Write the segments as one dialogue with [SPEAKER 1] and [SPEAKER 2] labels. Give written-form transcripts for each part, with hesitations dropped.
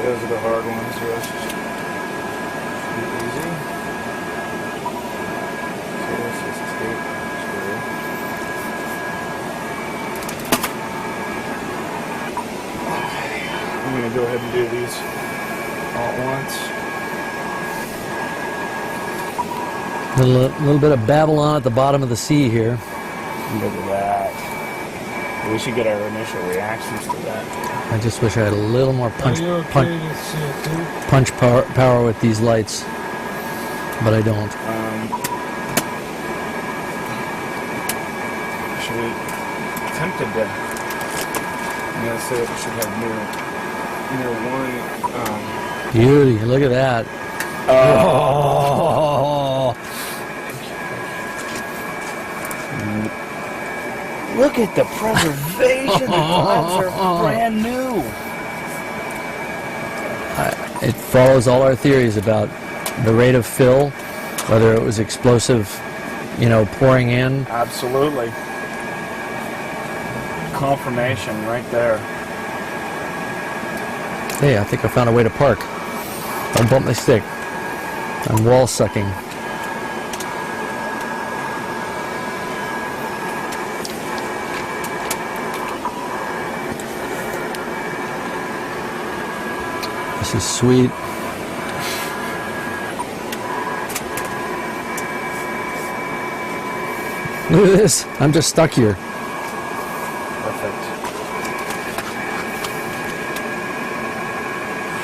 [SPEAKER 1] those are the hard ones. The rest is easy. So this is tape. I'm going to go ahead and do these all at once.
[SPEAKER 2] A little bit of Babylon at the bottom of the sea here.
[SPEAKER 1] Look at that. We should get our initial reactions to that.
[SPEAKER 2] I just wish I had a little more punch power with these lights, but I don't.
[SPEAKER 1] Should we tempted to? I'm gonna say that we should have near one.
[SPEAKER 2] Beauty! Look at that. Oh.
[SPEAKER 1] Look at the preservation. The clouds are brand new.
[SPEAKER 2] It follows all our theories about the rate of fill, whether it was explosive, pouring in.
[SPEAKER 1] Absolutely. Confirmation right there.
[SPEAKER 2] Hey, I think I found a way to park. Don't bump my stick. I'm wall sucking. This is sweet. Look at this. I'm just stuck here.
[SPEAKER 1] Perfect.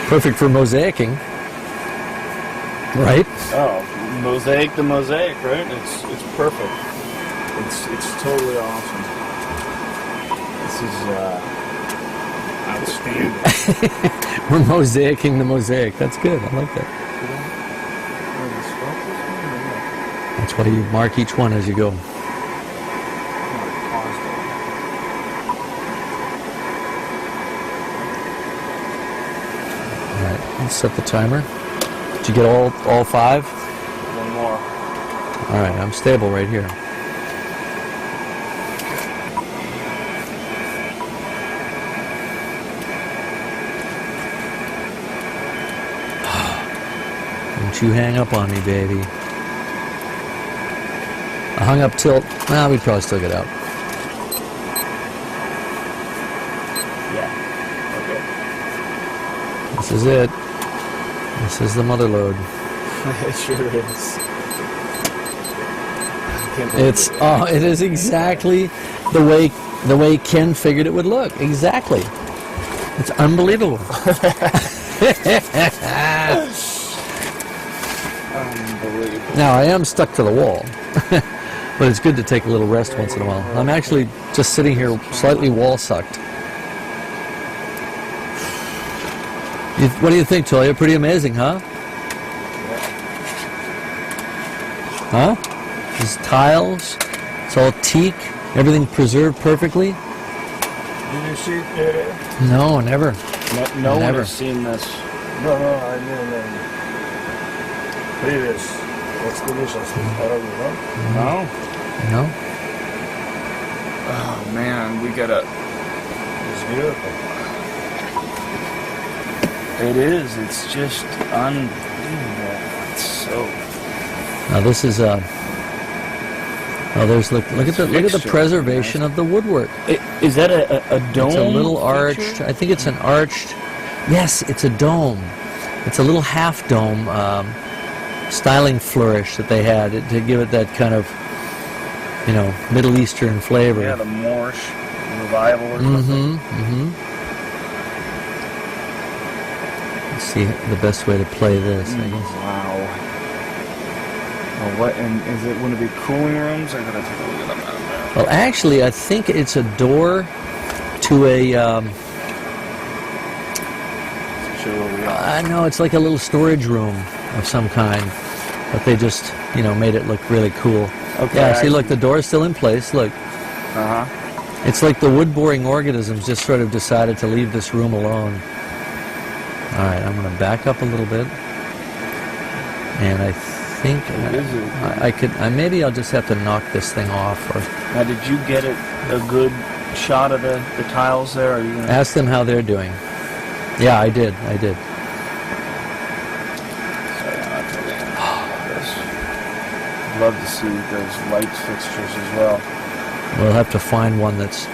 [SPEAKER 2] Perfect for mosaicing. Right?
[SPEAKER 1] Oh, mosaic the mosaic, right? It's perfect. It's totally awesome. This is outstanding.
[SPEAKER 2] We're mosaicing the mosaic. That's good. I like that. That's why you mark each one as you go. Alright, let's set the timer. Did you get all 5?
[SPEAKER 1] One more.
[SPEAKER 2] Alright, I'm stable right here. Don't you hang up on me, baby. I hung up tilt. Well, we'd probably still get out.
[SPEAKER 1] Yeah. Okay.
[SPEAKER 2] This is it. This is the mother load.
[SPEAKER 1] It sure is.
[SPEAKER 2] It is exactly the way Ken figured it would look. Exactly. It's unbelievable.
[SPEAKER 1] Unbelievable.
[SPEAKER 2] Now I am stuck to the wall, but it's good to take a little rest once in a while. I'm actually just sitting here slightly wall sucked. What do you think, Tolia? Pretty amazing, huh? Huh? These tiles, it's all teak, everything preserved perfectly.
[SPEAKER 1] Did you see it?
[SPEAKER 2] No, never.
[SPEAKER 1] No one
[SPEAKER 2] Never.
[SPEAKER 1] has seen this.
[SPEAKER 3] No, I mean, previous expeditions with Arabic, huh?
[SPEAKER 1] No?
[SPEAKER 2] No?
[SPEAKER 1] Oh man, we gotta.
[SPEAKER 3] It's beautiful.
[SPEAKER 1] It is. It's just unbelievable. It's so.
[SPEAKER 2] Now this is oh, there's look at the preservation of the woodwork.
[SPEAKER 1] Is that a dome?
[SPEAKER 2] It's a little
[SPEAKER 1] feature?
[SPEAKER 2] arched. I think it's an arched. Yes, it's a dome. It's a little half dome styling flourish that they had to give it that kind of, Middle Eastern flavor.
[SPEAKER 1] Yeah, the Moorish revival or something.
[SPEAKER 2] Let's see the best way to play this, I guess.
[SPEAKER 1] Wow. Well, what? And is it one of the cooling rooms? I gotta take a look at them out there.
[SPEAKER 2] Well, actually, I think it's a door to a.
[SPEAKER 1] Show where we are.
[SPEAKER 2] I know it's like a little storage room of some kind, but they just, made it look really cool.
[SPEAKER 1] Okay.
[SPEAKER 2] Yeah, see, look, the door's still in place. Look, it's like the wood-boring organisms just sort of decided to leave this room alone. All right, I'm going to back up a little bit, and I think I could. Maybe I'll just have to knock this thing off. Or
[SPEAKER 1] Now, did you get a good shot of the tiles there? Or are you gonna...
[SPEAKER 2] ask them how they're doing. Yeah, I did. I did.
[SPEAKER 1] Love to see those light fixtures as well.
[SPEAKER 2] We'll have to find one that's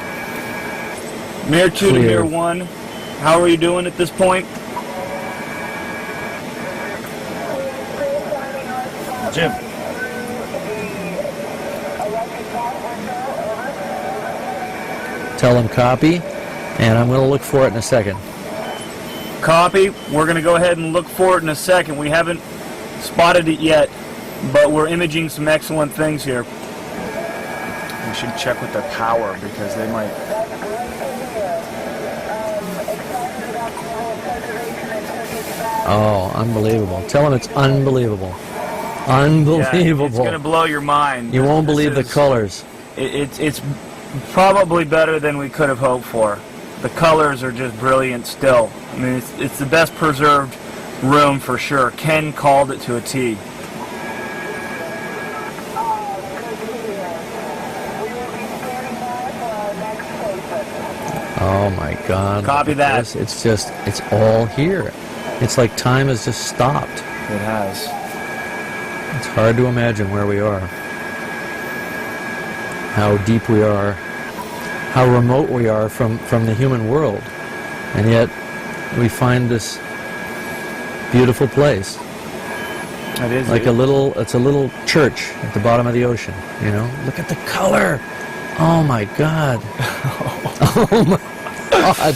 [SPEAKER 1] Mirror 2 to
[SPEAKER 2] clear.
[SPEAKER 1] Mirror 1. How are you doing at this point?
[SPEAKER 3] Jim.
[SPEAKER 2] Tell them copy, and I'm going to look for it in a second.
[SPEAKER 1] Copy. We're going to go ahead and look for it in a second. We haven't spotted it yet, but we're imaging some excellent things here. We should check with their power because they might...
[SPEAKER 2] Oh, unbelievable. Tell them it's unbelievable.
[SPEAKER 1] Yeah,
[SPEAKER 2] Unbelievable.
[SPEAKER 1] it's going to blow your mind.
[SPEAKER 2] You won't
[SPEAKER 1] This
[SPEAKER 2] believe the
[SPEAKER 1] is-
[SPEAKER 2] colors.
[SPEAKER 1] It's probably better than we could have hoped for. The colors are just brilliant still. I mean, it's the best preserved room for sure. Ken called it to a T.
[SPEAKER 2] Oh my God.
[SPEAKER 1] Copy
[SPEAKER 2] Look at
[SPEAKER 1] that.
[SPEAKER 2] this. It's all here. It's like time has just stopped.
[SPEAKER 1] It has.
[SPEAKER 2] It's hard to imagine where we are. How deep we are. How remote we are from the human world. And yet, we find this beautiful place.
[SPEAKER 1] It is.
[SPEAKER 2] Like it's a little church at the bottom of the ocean, you know? Look at the color! Oh my God. Oh my God.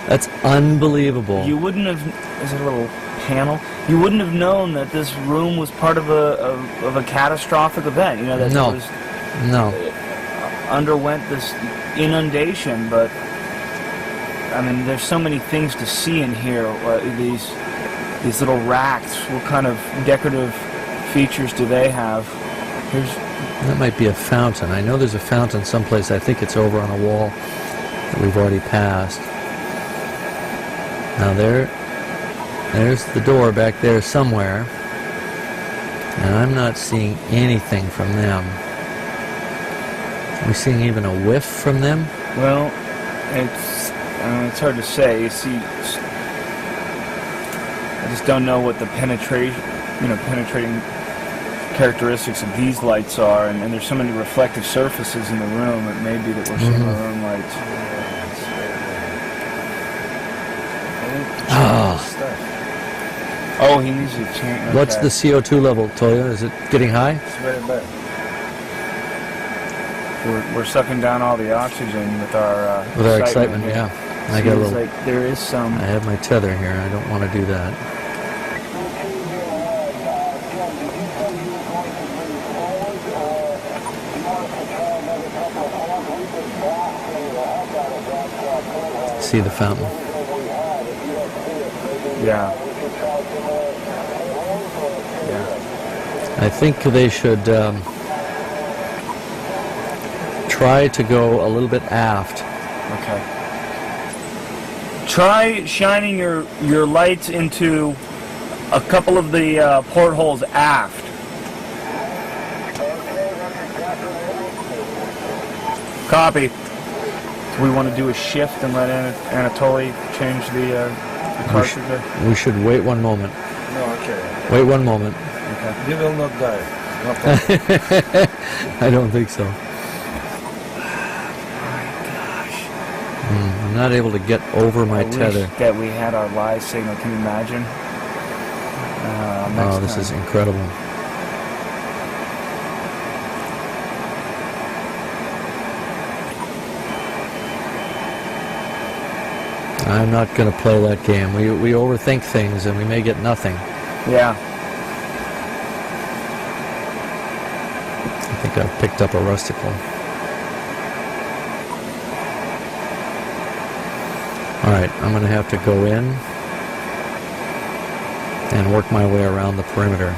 [SPEAKER 2] That's unbelievable.
[SPEAKER 1] You wouldn't have. There's a little panel. You wouldn't have known that this room was part of a catastrophic event. You know that
[SPEAKER 2] No.
[SPEAKER 1] it was
[SPEAKER 2] No.
[SPEAKER 1] underwent this inundation. But I mean, there's so many things to see in here. These little racks. What kind of decorative features do they have? Here's.
[SPEAKER 2] That might be a fountain. I know there's a fountain someplace. I think it's over on a wall that we've already passed. Now there's the door back there somewhere. And I'm not seeing anything from them. Are we seeing even a whiff from them?
[SPEAKER 1] Well, it's hard to say. You see, I just don't know what the penetrating characteristics of these lights are, and there's so many reflective surfaces in the room. It may be that we're seeing our own lights. Oh, he needs to change.
[SPEAKER 2] What's the CO2 level, Toya? Is it getting high?
[SPEAKER 3] It's very bad.
[SPEAKER 1] We're sucking down all the oxygen with our
[SPEAKER 2] Excitement,
[SPEAKER 1] here.
[SPEAKER 2] yeah. I got a
[SPEAKER 1] Seems
[SPEAKER 2] little.
[SPEAKER 1] like there is some.
[SPEAKER 2] I have my tether here. I don't want to do that. See the fountain.
[SPEAKER 1] Yeah.
[SPEAKER 2] I think they should try to go a little bit aft.
[SPEAKER 1] Okay. Try shining your lights into a couple of the portholes aft. Copy. Do we want to do a shift and let Anatoly change the cartridge there?
[SPEAKER 2] We should wait one moment.
[SPEAKER 3] No, okay.
[SPEAKER 2] Wait one moment.
[SPEAKER 1] Okay.
[SPEAKER 3] You will not die. No problem.
[SPEAKER 2] I don't think so. I'm not able to get over my
[SPEAKER 1] I wish
[SPEAKER 2] tether.
[SPEAKER 1] that we had our live signal. Can you imagine?
[SPEAKER 2] Oh, this is incredible. I'm not going to play that game. We overthink things and we may get nothing.
[SPEAKER 1] Yeah.
[SPEAKER 2] I think I've picked up a rusticle. Alright, I'm going to have to go in and work my way around the perimeter.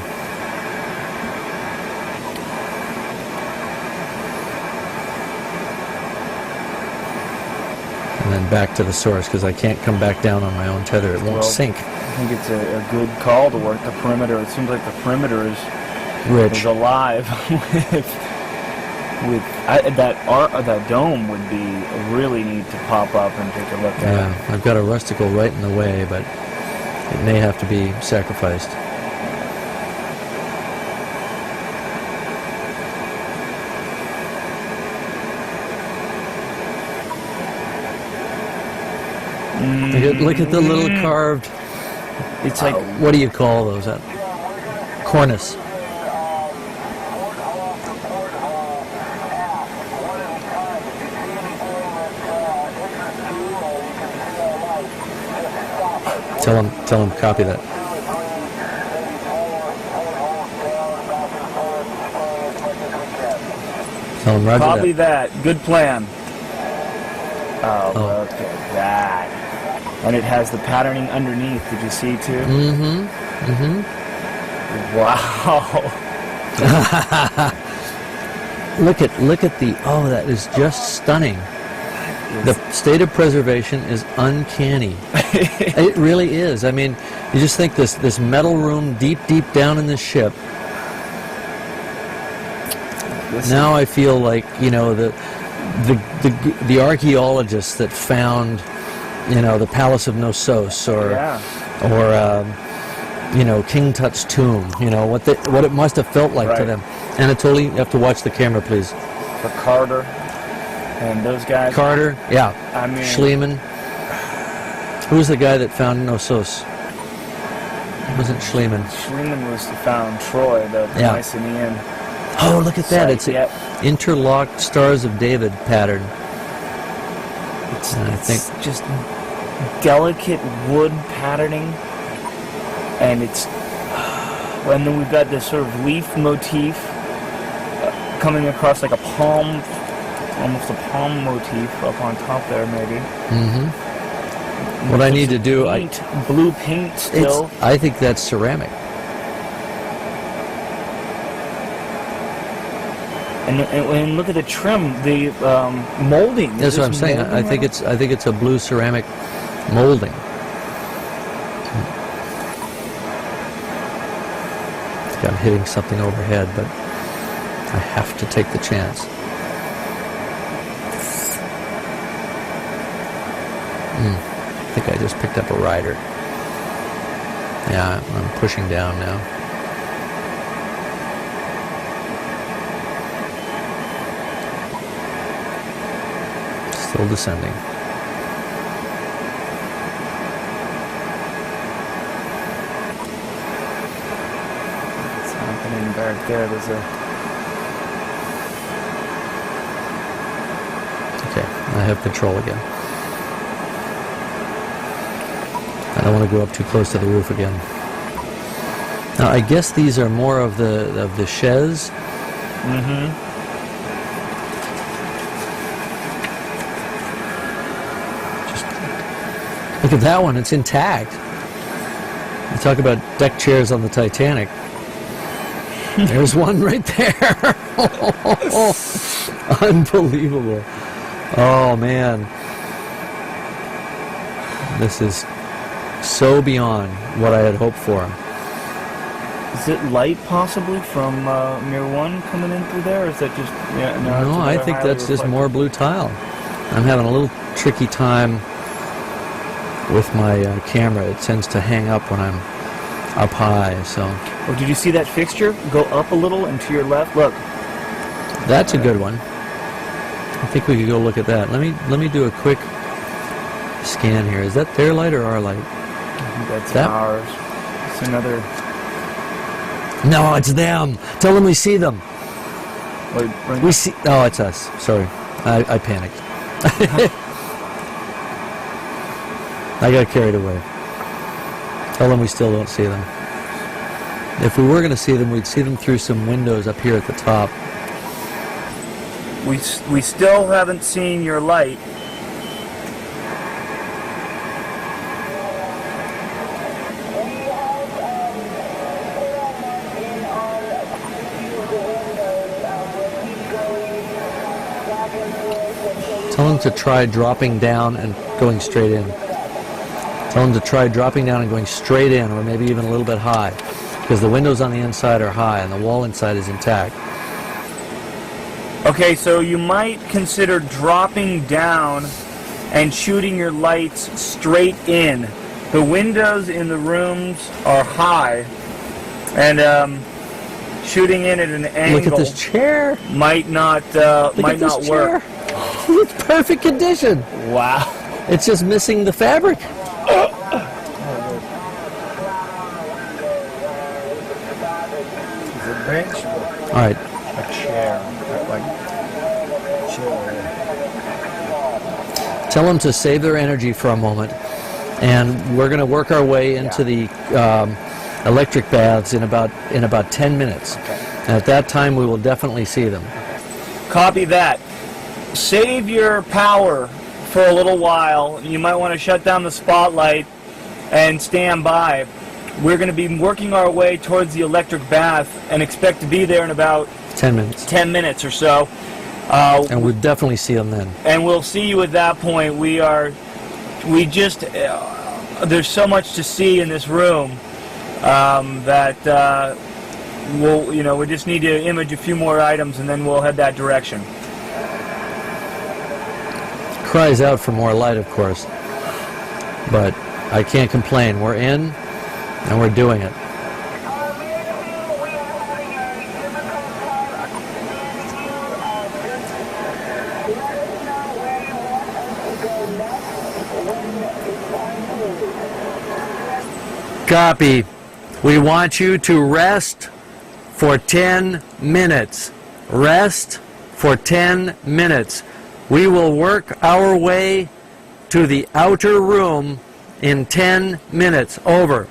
[SPEAKER 2] And then back to the source because I can't come back down on my own tether. It won't sink.
[SPEAKER 1] I think it's a good call to work the perimeter. It seems like the perimeter is
[SPEAKER 2] Rich.
[SPEAKER 1] alive that dome would be really neat to pop up and take a look at.
[SPEAKER 2] Yeah, I've got a rusticle right in the way, but it may have to be sacrificed. Look at the little carved.
[SPEAKER 1] It's like
[SPEAKER 2] What do you call those? Cornice. Tell him, copy that. Tell him, roger
[SPEAKER 1] copy
[SPEAKER 2] that.
[SPEAKER 1] that. Good plan. Oh, look at that. And it has the patterning underneath. Did you see too?
[SPEAKER 2] Mm-hmm. Mm-hmm.
[SPEAKER 1] Wow.
[SPEAKER 2] Look at the, oh, that is just stunning. The state of preservation is uncanny. It really is. I mean, you just think this metal room deep down in this ship. Now I feel like, you know, the archaeologists that found, you know, the Palace of Knossos or you know, King Tut's tomb, you know, what it must have felt like to them. Anatoly, you have to watch the camera, please.
[SPEAKER 1] For Carter and those guys.
[SPEAKER 2] Carter, yeah.
[SPEAKER 1] I mean,
[SPEAKER 2] Schliemann. Who's the guy that found Knossos? It wasn't Schliemann.
[SPEAKER 1] Schliemann was found Troy, the Mycenaean.
[SPEAKER 2] Oh, look at that.
[SPEAKER 1] Site.
[SPEAKER 2] It's an interlocked Stars of David pattern.
[SPEAKER 1] It's just delicate wood patterning. And and then we've got this sort of leaf motif coming across like a palm, almost a palm motif up on top there, maybe.
[SPEAKER 2] Mm-hmm. What I need to do,
[SPEAKER 1] blue paint still.
[SPEAKER 2] I think that's ceramic.
[SPEAKER 1] And look at the trim, the molding.
[SPEAKER 2] That's what I'm saying. I think it's a blue ceramic molding. I'm hitting something overhead, but I have to take the chance. I think I just picked up a rider. Yeah, I'm pushing down now. Still descending.
[SPEAKER 1] Back there, there's a...
[SPEAKER 2] Okay, I have control again. I don't want to go up too close to the roof again. Now, I guess these are more of the chaise.
[SPEAKER 1] Mm-hmm.
[SPEAKER 2] Just look at that one; it's intact. You talk about deck chairs on the Titanic. There's one right there. Unbelievable. Oh, man. This is so beyond what I had hoped for.
[SPEAKER 1] Is it light possibly from Mir 1 coming in through there? Or is that just... Yeah,
[SPEAKER 2] no, I think that's just more blue tile. I'm having a little tricky time with my camera. It tends to hang up when I'm up high, so...
[SPEAKER 1] Oh, did you see that fixture? Go up a little and to your left. Look.
[SPEAKER 2] That's a good one. I think we could go look at that. Let me do a quick scan here. Is that their light or our light?
[SPEAKER 1] I think that's ours. It's another...
[SPEAKER 2] No, it's them. Tell them we see them.
[SPEAKER 1] Wait,
[SPEAKER 2] we see... Oh, it's us. Sorry. I panicked. I got carried away. Tell them we still don't see them. If we were going to see them, we'd see them through some windows up here at the top.
[SPEAKER 1] We still haven't seen your light.
[SPEAKER 2] Tell them to try dropping down and going straight in. Tell them to try dropping down and going straight in, or maybe even a little bit high. Because the windows on the inside are high and the wall inside is intact.
[SPEAKER 1] Okay, so you might consider dropping down and shooting your lights straight in. The windows in the rooms are high, and shooting in at an angle.
[SPEAKER 2] Look at this chair.
[SPEAKER 1] Might not
[SPEAKER 2] Look
[SPEAKER 1] might
[SPEAKER 2] at this
[SPEAKER 1] not
[SPEAKER 2] chair.
[SPEAKER 1] work.
[SPEAKER 2] It's perfect condition.
[SPEAKER 1] Wow.
[SPEAKER 2] It's just missing the fabric.
[SPEAKER 3] Is it bench or
[SPEAKER 2] All right.
[SPEAKER 3] a chair? Like chair.
[SPEAKER 2] Tell them to save their energy for a moment, and we're going to work our way into the electric baths in about 10 minutes.
[SPEAKER 1] Okay.
[SPEAKER 2] And at that time, we will definitely see them.
[SPEAKER 1] Copy that. Save your power for a little while. You might want to shut down the spotlight and stand by. We're going to be working our way towards the electric bath and expect to be there in about
[SPEAKER 2] 10 minutes.
[SPEAKER 1] 10 minutes or so.
[SPEAKER 2] And we'll definitely see them then.
[SPEAKER 1] And we'll see you at that point. There's so much to see in this room that we just need to image a few more items and then we'll head that direction.
[SPEAKER 2] Cries out for more light, of course. But I can't complain. We're in, and we're doing it. Copy. We want you to rest for 10 minutes. Rest for 10 minutes. We will work our way to the outer room in 10 minutes. Over.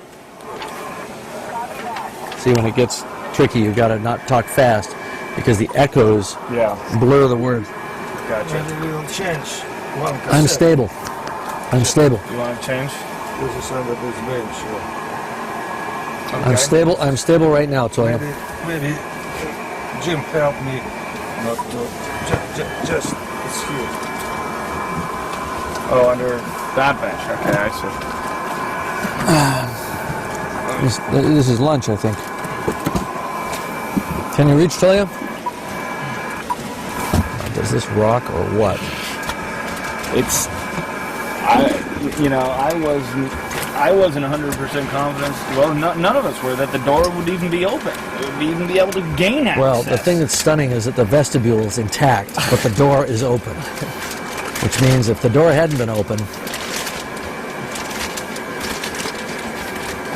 [SPEAKER 2] See, when it gets tricky, you gotta not talk fast because the echoes blur the words.
[SPEAKER 3] Gotcha. Maybe we will change one cassette.
[SPEAKER 2] I'm stable. I'm stable.
[SPEAKER 1] You want to change?
[SPEAKER 3] This is under this bench.
[SPEAKER 2] I'm stable. I'm stable right now, Toya.
[SPEAKER 3] Maybe Jim help me not to just it's here.
[SPEAKER 1] Oh, under that bench. Okay, I see.
[SPEAKER 2] This is lunch, I think. Can you reach, Toya? Does this rock or what?
[SPEAKER 1] I wasn't 100% confident. Well, none of us were that the door would even be open. It would even be able to gain access.
[SPEAKER 2] Well, the thing that's stunning is that the vestibule is intact, but the door is open. Which means if the door hadn't been open...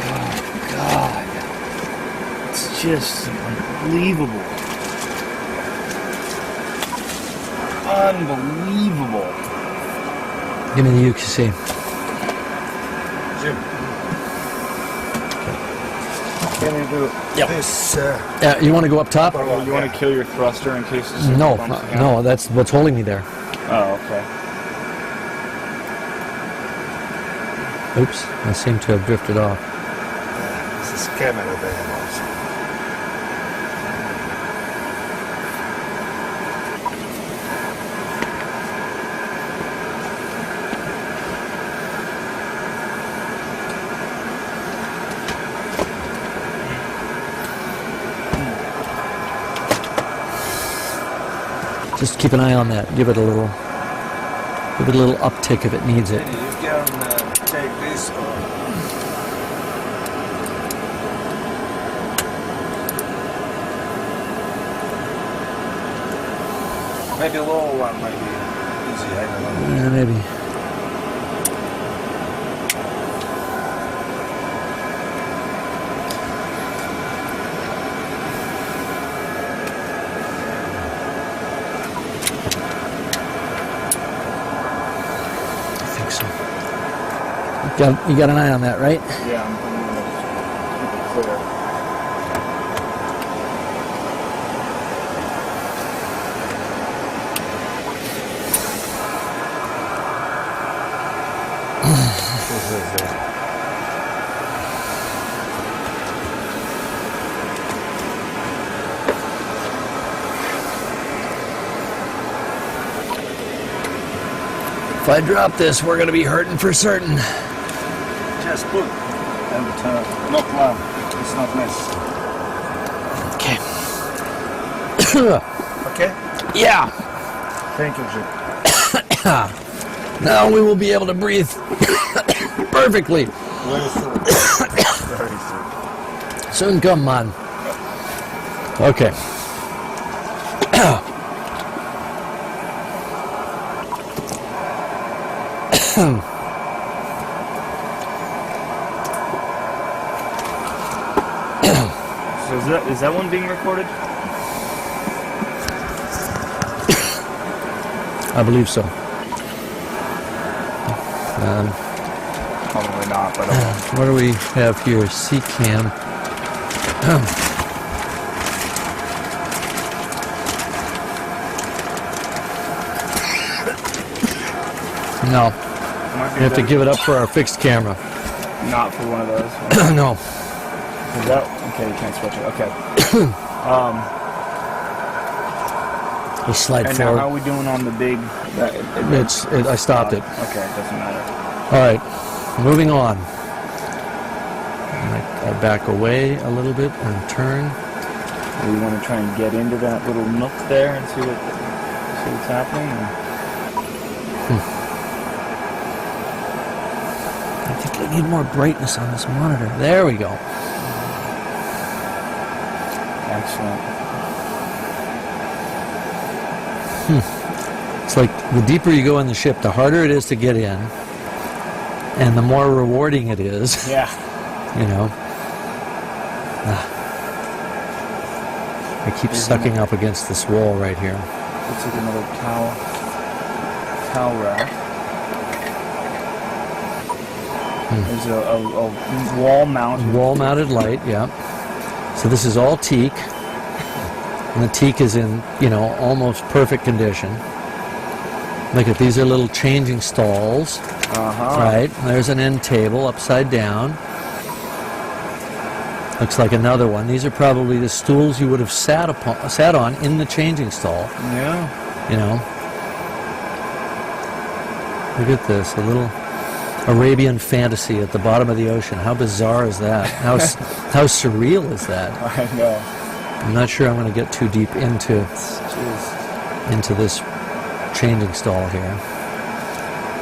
[SPEAKER 1] Oh, God. It's just unbelievable. Unbelievable.
[SPEAKER 2] Give me the UQC.
[SPEAKER 3] Jim. Can you do this?
[SPEAKER 2] You want to go up top?
[SPEAKER 1] Oh, you want to kill your thruster in case this
[SPEAKER 2] No,
[SPEAKER 1] bumps again?
[SPEAKER 2] no, that's what's holding me there.
[SPEAKER 1] Oh, okay.
[SPEAKER 2] Oops, I seem to have drifted off.
[SPEAKER 3] This is camera there also.
[SPEAKER 2] Just keep an eye on that. Give it a little uptick if it needs it.
[SPEAKER 3] You can take this or maybe a low one might be easy, I don't know.
[SPEAKER 2] Yeah, maybe. I think so. You got an eye on that, right?
[SPEAKER 1] Yeah, I'm going to keep it clear.
[SPEAKER 2] If I drop this, we're going to be hurting for certain.
[SPEAKER 3] Just put and not loud. It's not necessary.
[SPEAKER 2] Okay.
[SPEAKER 3] Okay?
[SPEAKER 2] Yeah.
[SPEAKER 3] Thank you, Jim.
[SPEAKER 2] Now we will be able to breathe perfectly.
[SPEAKER 3] Very soon. Very soon.
[SPEAKER 2] Soon come, man. Okay.
[SPEAKER 1] So is that one being recorded?
[SPEAKER 2] I believe so.
[SPEAKER 1] Probably not, but
[SPEAKER 2] What do we have here? C-cam. No, we have to give it up for our fixed camera.
[SPEAKER 1] not for one of those.
[SPEAKER 2] No.
[SPEAKER 1] Is that okay? You can't switch it. Okay.
[SPEAKER 2] We'll slide
[SPEAKER 1] And now
[SPEAKER 2] forward.
[SPEAKER 1] how are we doing on the big?
[SPEAKER 2] I stopped it.
[SPEAKER 1] Okay, it doesn't matter.
[SPEAKER 2] All right, moving on. I back away a little bit and turn.
[SPEAKER 1] We want to try and get into that little nook there and see what's happening.
[SPEAKER 2] I think I need more brightness on this monitor. There we go.
[SPEAKER 1] Excellent.
[SPEAKER 2] It's like the deeper you go in the ship, the harder it is to get in, and the more rewarding it is.
[SPEAKER 1] Yeah.
[SPEAKER 2] You know. I keep sucking up against this wall right here.
[SPEAKER 1] Looks like another towel rack. There's a wall-mounted.
[SPEAKER 2] Wall-mounted light, yeah. So this is all teak, and the teak is in, almost perfect condition. Look at these are little changing stalls. Right. There's an end table upside down. Looks like another one. These are probably the stools you would have sat on in the changing stall.
[SPEAKER 1] Yeah.
[SPEAKER 2] Look at this, a little Arabian fantasy at the bottom of the ocean. How bizarre is that? How surreal is that?
[SPEAKER 1] I know.
[SPEAKER 2] I'm not sure I'm going to get too deep into this changing stall here.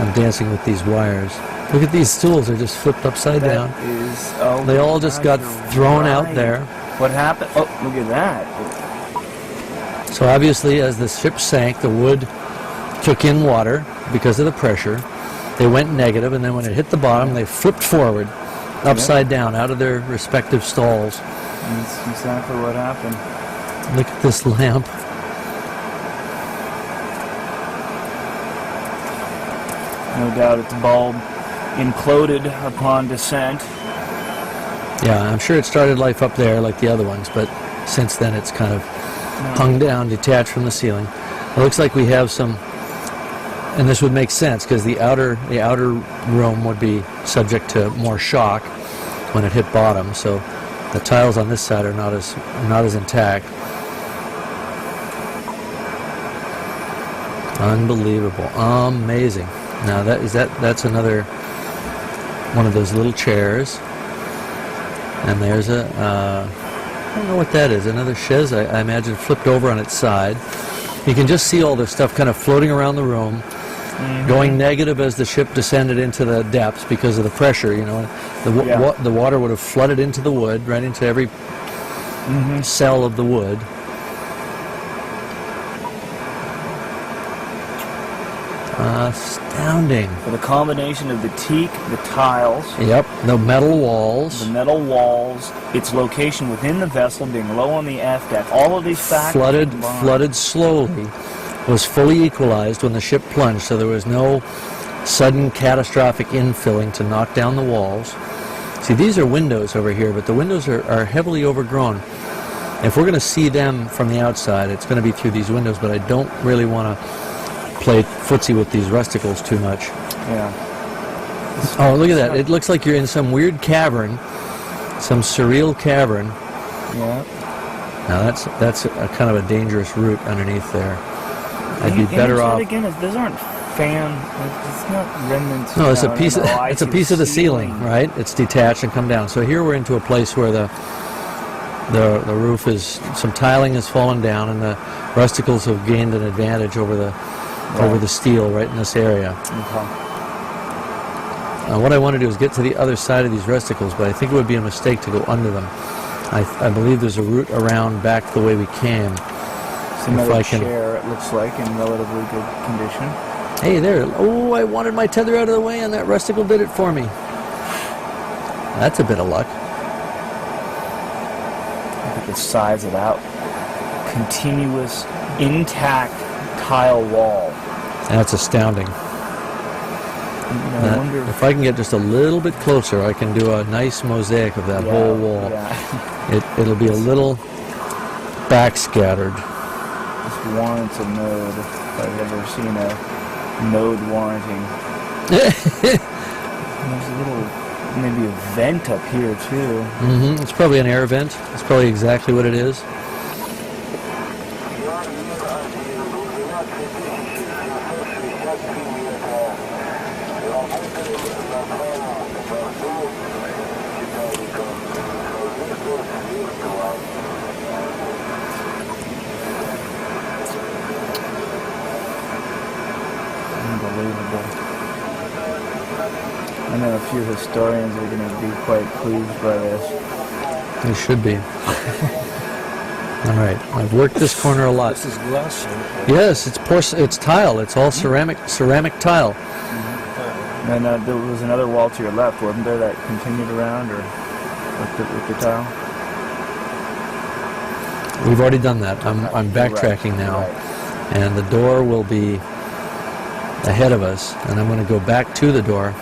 [SPEAKER 2] I'm dancing with these wires. Look at these stools, they're just flipped upside down. They all just got thrown out there.
[SPEAKER 1] What happened? Oh, look at that.
[SPEAKER 2] So obviously as the ship sank, the wood took in water because of the pressure. They went negative, and then when it hit the bottom, they flipped forward, upside down, out of their respective stalls.
[SPEAKER 1] That's exactly what happened.
[SPEAKER 2] Look at this lamp.
[SPEAKER 1] No doubt its bulb imploded upon descent.
[SPEAKER 2] Yeah, I'm sure it started life up there like the other ones, but since then it's kind of hung down, detached from the ceiling. It looks like we have some, and this would make sense because the outer room would be subject to more shock when it hit bottom. So the tiles on this side are not as intact. Unbelievable, amazing. Now that's another one of those little chairs, and there's I don't know what that is. Another chaise, I imagine, flipped over on its side. You can just see all this stuff kind of floating around the room, going negative as the ship descended into the depths because of the pressure. The water would have flooded into the wood, right into every cell of the wood. Astounding.
[SPEAKER 1] For the combination of the teak, the tiles,
[SPEAKER 2] Yep, the metal walls,
[SPEAKER 1] its location within the vessel, being low on the F deck, all of these factors
[SPEAKER 2] flooded slowly, was fully equalized when the ship plunged, so there was no sudden catastrophic infilling to knock down the walls. See, these are windows over here, but the windows are heavily overgrown. If we're going to see them from the outside, it's going to be through these windows, but I don't really want to play footsie with these rusticles too much.
[SPEAKER 1] Yeah.
[SPEAKER 2] Oh, look at that. It looks like you're in some weird cavern, some surreal cavern.
[SPEAKER 1] Yeah.
[SPEAKER 2] Now that's a kind of a dangerous route underneath there. I'd be better off.
[SPEAKER 1] Again, those aren't fan. It's not remnants.
[SPEAKER 2] No, it's a piece. It's a piece of the ceiling, right? It's detached and come down. So here we're into a place where The roof is, some tiling has fallen down, and the rusticles have gained an advantage over the steel right in this area. What I want to do is get to the other side of these rusticles, but I think it would be a mistake to go under them. I believe there's a route around back the way we came.
[SPEAKER 1] It's another chair, it looks like, in relatively good condition.
[SPEAKER 2] Hey there. Oh, I wanted my tether out of the way, and that rusticle did it for me. That's a bit of luck.
[SPEAKER 1] Look at the size of that continuous, intact tile wall.
[SPEAKER 2] That's astounding.
[SPEAKER 1] I wonder
[SPEAKER 2] if I can get just a little bit closer, I can do a nice mosaic of that whole wall.
[SPEAKER 1] Yeah.
[SPEAKER 2] It'll be a little backscattered.
[SPEAKER 1] This warrants a node, if I've ever seen a node warranting. There's a little, maybe a vent up here too.
[SPEAKER 2] It's probably an air vent. It's probably exactly what it is.
[SPEAKER 1] I know a few historians are going to be quite pleased by this.
[SPEAKER 2] They should be. All right, I've worked this corner a lot.
[SPEAKER 3] This is glass.
[SPEAKER 2] Yes, it's tile. It's all ceramic tile.
[SPEAKER 1] And there was another wall to your left, wasn't there, that continued around, or with the tile?
[SPEAKER 2] We've already done that. I'm backtracking now, and the door will be ahead of us, and I'm going to go back to the door.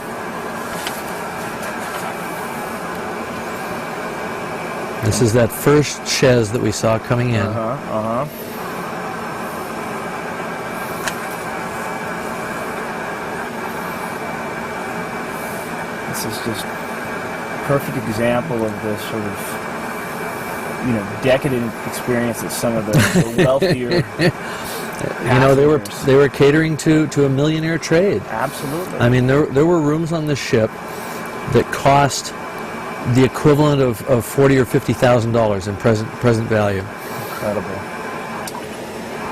[SPEAKER 2] This is that first chaise that we saw coming in.
[SPEAKER 1] This is just perfect example of the sort of, decadent experience that some of the wealthier
[SPEAKER 2] they were catering to a millionaire trade.
[SPEAKER 1] Absolutely.
[SPEAKER 2] I mean, there were rooms on this ship that cost the equivalent of $40,000 or $50,000 in present value.
[SPEAKER 1] Incredible.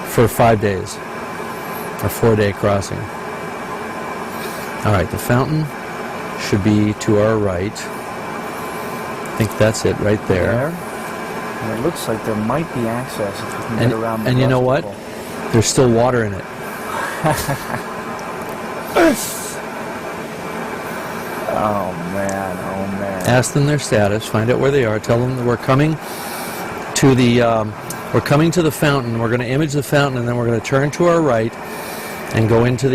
[SPEAKER 2] For 5 days, a 4-day crossing. All right, the fountain should be to our right. I think that's it right there.
[SPEAKER 1] And it looks like there might be access if we can get around the
[SPEAKER 2] And you know what? There's still water in it.
[SPEAKER 1] Oh man.
[SPEAKER 2] Ask them their status, find out where they are, tell them that we're coming to the fountain. We're going to image the fountain, and then we're going to turn to our right and go into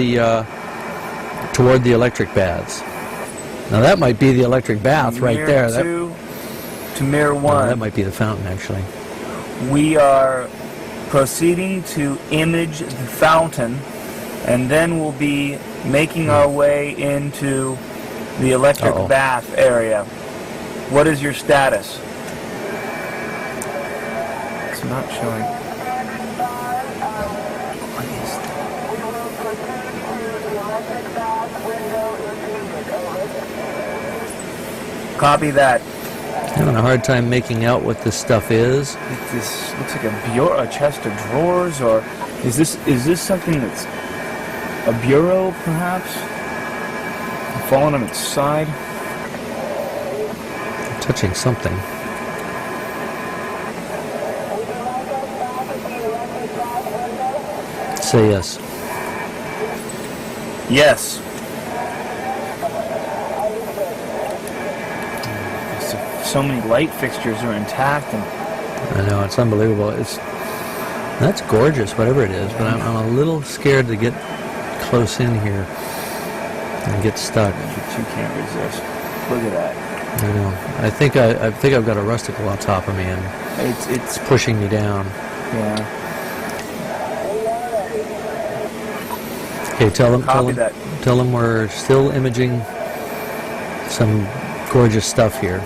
[SPEAKER 2] toward the electric baths. Now that might be the electric bath right there.
[SPEAKER 1] To mirror one.
[SPEAKER 2] No, that might be the fountain, actually.
[SPEAKER 1] We are proceeding to image the fountain, and then we'll be making our way into the electric bath area. What is your status? It's not showing. What is that? Copy that.
[SPEAKER 2] I'm having a hard time making out what this stuff is.
[SPEAKER 1] This looks like a chest of drawers, or is this something that's a bureau, perhaps? Fallen on its side.
[SPEAKER 2] I'm touching something. Say yes.
[SPEAKER 1] Yes. So many light fixtures are intact, and
[SPEAKER 2] I know, it's unbelievable. That's gorgeous, whatever it is, but I'm a little scared to get close in here and get stuck.
[SPEAKER 1] You can't resist. Look at that.
[SPEAKER 2] I know. I think I've got a rusticle on top of me, and it's pushing me down.
[SPEAKER 1] Yeah.
[SPEAKER 2] Okay, tell them we're still imaging some gorgeous stuff here.